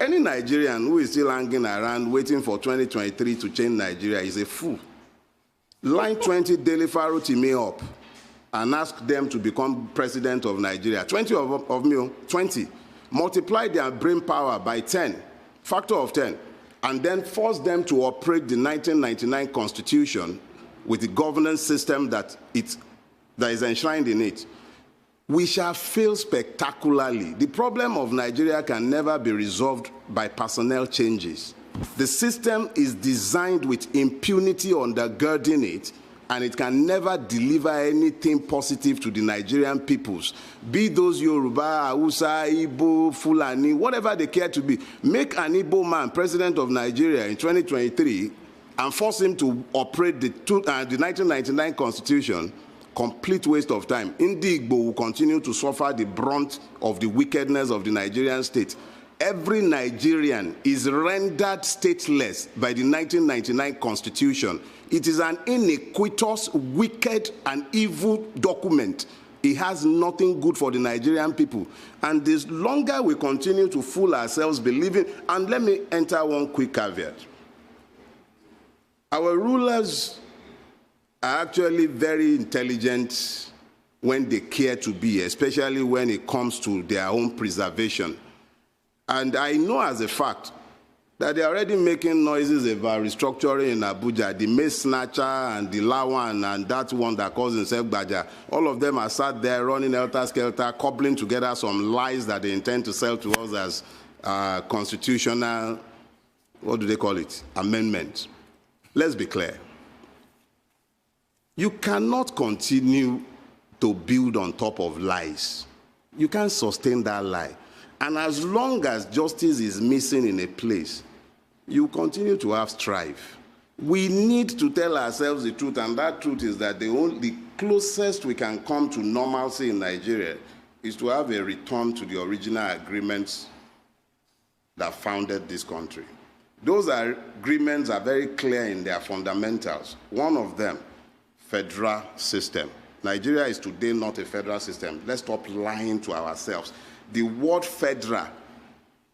Any Nigerian who is still hanging around waiting for 2023 to change Nigeria is a fool. Line 20 DELE FAROTIMI up and ask them to become president of Nigeria. 20 of me, 20. Multiply their brain power by 10, factor of 10, and then force them to operate the 1999 Constitution with the governance system that is enshrined in it. We shall fail spectacularly. The problem of Nigeria can never be resolved by personnel changes. The system is designed with impunity undergirding it, and it can never deliver anything positive to the Nigerian peoples, be those Yoruba, Hausa, Igbo, Fulani, whatever they care to be. Make an Igbo man president of Nigeria in 2023 and force him to operate the 1999 Constitution. Complete waste of time. Indi Igbo will continue to suffer the brunt of the wickedness of the Nigerian state. Every Nigerian is rendered stateless by the 1999 Constitution. It is an iniquitous, wicked, and evil document. It has nothing good for the Nigerian people. And the longer we continue to fool ourselves believing, and let me enter one quick caveat. Our rulers are actually very intelligent when they care to be, especially when it comes to their own preservation. And I know as a fact that they're already making noises about restructuring in Abuja. The Mace Snatcher and the Lawan and that one that calls himself Baja, all of them are sat there running helter-skelter, cobbling together some lies that they intend to sell to us as constitutional, what do they call it, amendment. Let's be clear. You cannot continue to build on top of lies. You can't sustain that lie. And as long as justice is missing in a place, you continue to have strife. We need to tell ourselves the truth, and that truth is that the closest we can come to normalcy in Nigeria is to have a return to the original agreements that founded this country. Those agreements are very clear in their fundamentals. One of them, federal system. Nigeria is today not a federal system. Let's stop lying to ourselves. The word federal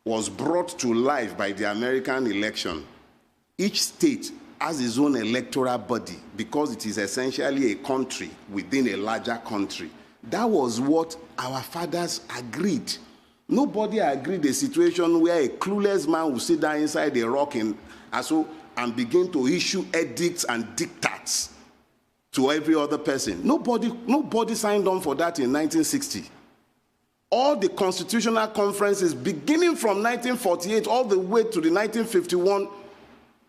was brought to life by the American election. Each state has its own electoral body because it is essentially a country within a larger country. That was what our fathers agreed. Nobody agreed a situation where a clueless man will sit down inside a rock and begin to issue edicts and diktats to every other person. Nobody signed on for that in 1960. All the constitutional conferences, beginning from 1948 all the way to the 1951,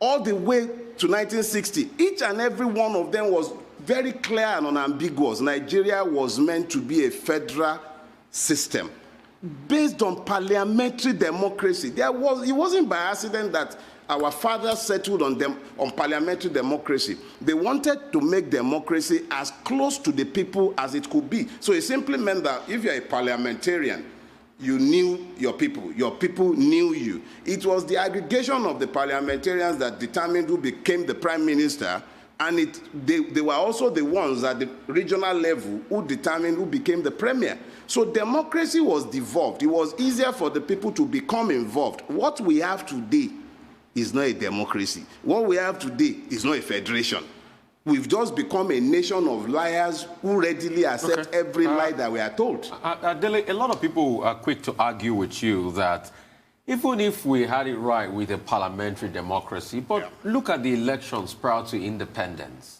all the way to 1960, each and every one of them was very clear and unambiguous. Nigeria was meant to be a federal system based on parliamentary democracy. It wasn't by accident that our fathers settled on parliamentary democracy. They wanted to make democracy as close to the people as it could be. So it simply meant that if you're a parliamentarian, you knew your people knew you. It was the aggregation of the parliamentarians that determined who became the prime minister, and they were also the ones at the regional level who determined who became the premier. So democracy was devolved. It was easier for the people to become involved. What we have today is not a democracy. What we have today is not a federation. We've just become a nation of liars who readily accept every lie that we are told. DELE, a lot of people are quick to argue with you that even if we had it right with a parliamentary democracy, but look at the elections prior to independence.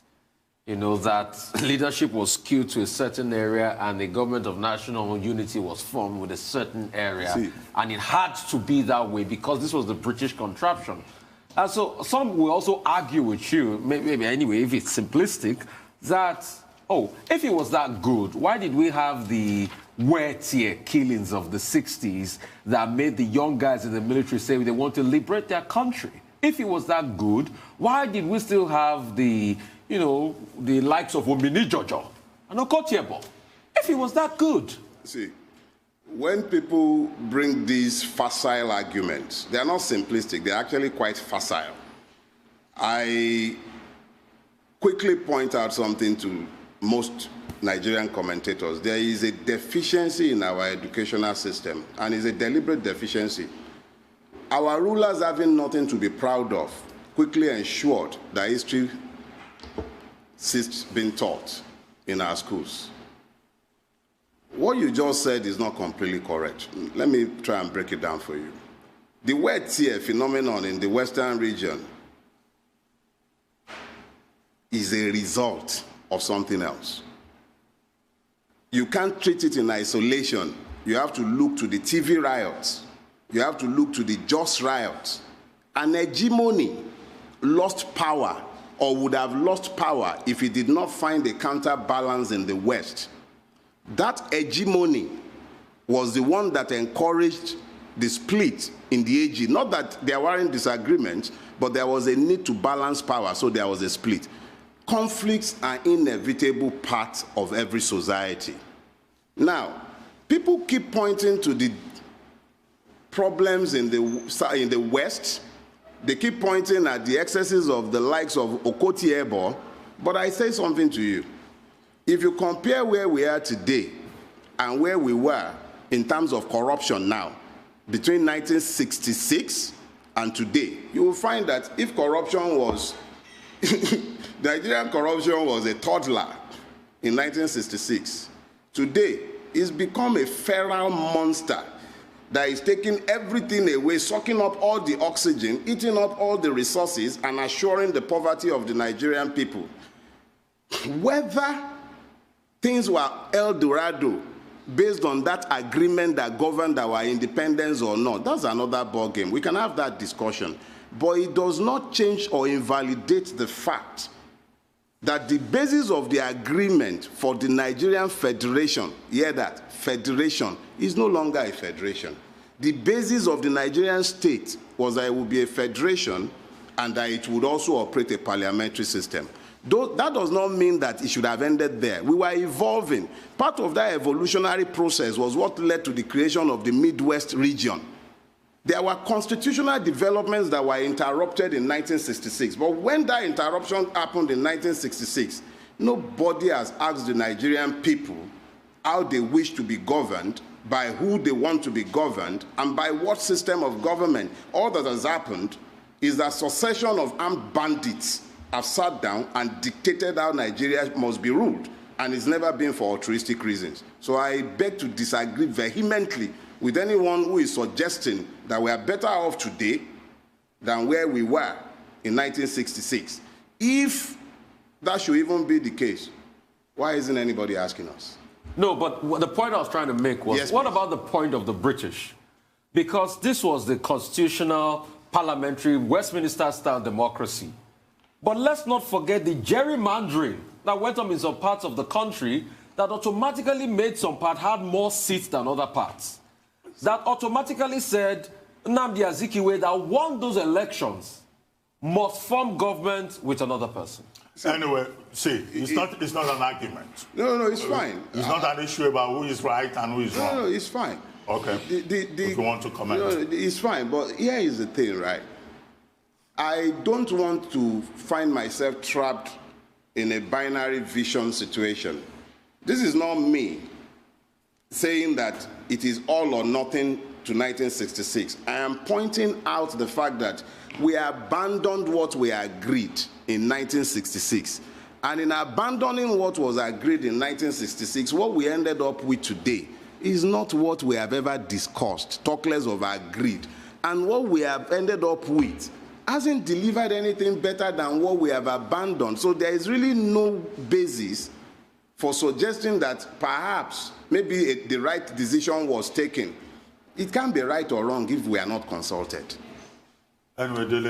You know, that leadership was skewed to a certain area and the government of national unity was formed with a certain area. And it had to be that way because this was the British contraption. And so some will also argue with you, maybe anyway, if it's simplistic, that, oh, if it was that good, why did we have the wear-tear killings of the 60s that made the young guys in the military say they want to liberate their country? If it was that good, why did we still have the the likes of Omini Jojo and Okotiebo, if it was that good? See, when people bring these facile arguments, they are not simplistic, they're actually quite facile. I quickly point out something to most Nigerian commentators. There is a deficiency in our educational system, and it's a deliberate deficiency. our rulers having nothing to be proud of quickly ensured that history ceased being taught in our schools. What you just said is not completely correct. Let me try and break it down for you. The wet tear phenomenon in the Western region is a result of something else. You can't treat it in isolation. You have to look to the TV riots. You have to look to the Jos riots. An hegemony lost power or would have lost power if it did not find a counterbalance in the West. That hegemony was the one that encouraged the split in the AG. Not that there weren't disagreements, but there was a need to balance power, so there was a split. Conflicts are inevitable part of every society. Now, people keep pointing to the problems in the West. They keep pointing at the excesses of the likes of Okoti Ebo, but I say something to you. If you compare where we are today and where we were in terms of corruption now, between 1966 and today, you will find that if corruption was, Nigerian corruption was a toddler in 1966, today it's become a feral monster that is taking everything away, sucking up all the oxygen, eating up all the resources, and assuring the poverty of the Nigerian people. Whether things were El Dorado based on that agreement that governed our independence or not, that's another ballgame. We can have that discussion. But it does not change or invalidate the fact that the basis of the agreement for the Nigerian Federation, hear that, federation, is no longer a federation. The basis of the Nigerian state was that it would be a federation and that it would also operate a parliamentary system. Though that does not mean that it should have ended there. We were evolving. Part of that evolutionary process was what led to the creation of the Midwest region. There were constitutional developments that were interrupted in 1966. But when that interruption happened in 1966, nobody has asked the Nigerian people how they wish to be governed, by who they want to be governed, and by what system of government. All that has happened is that succession of armed bandits have sat down and dictated how Nigeria must be ruled, and it's never been for altruistic reasons. So I beg to disagree vehemently with anyone who is suggesting that we are better off today than where we were in 1966. If that should even be the case, why isn't anybody asking us? No, but the point I was trying to make was, yes, what about the point of the British? Because this was the constitutional, parliamentary, Westminster-style democracy. But let's not forget the gerrymandering that went on in some parts of the country that automatically made some parts had more seats than other parts. That automatically said Nnamdi Azikiwe that won those elections must form government with another person. Anyway, see, it's not an argument. No, it's fine. It's not an issue about who is right and who is wrong. No, it's fine. Okay. If you want to comment. No, it's fine, but here is the thing, right? I don't want to find myself trapped in a binary vision situation. This is not me saying that it is all or nothing to 1966. I am pointing out the fact that we abandoned what we agreed in 1966. And in abandoning what was agreed in 1966, what we ended up with today is not what we have ever discussed, talk less of agreed. And what we have ended up with hasn't delivered anything better than what we have abandoned. So there is really no basis for suggesting that perhaps maybe the right decision was taken. It can't be right or wrong if we are not consulted. Anyway, DELE.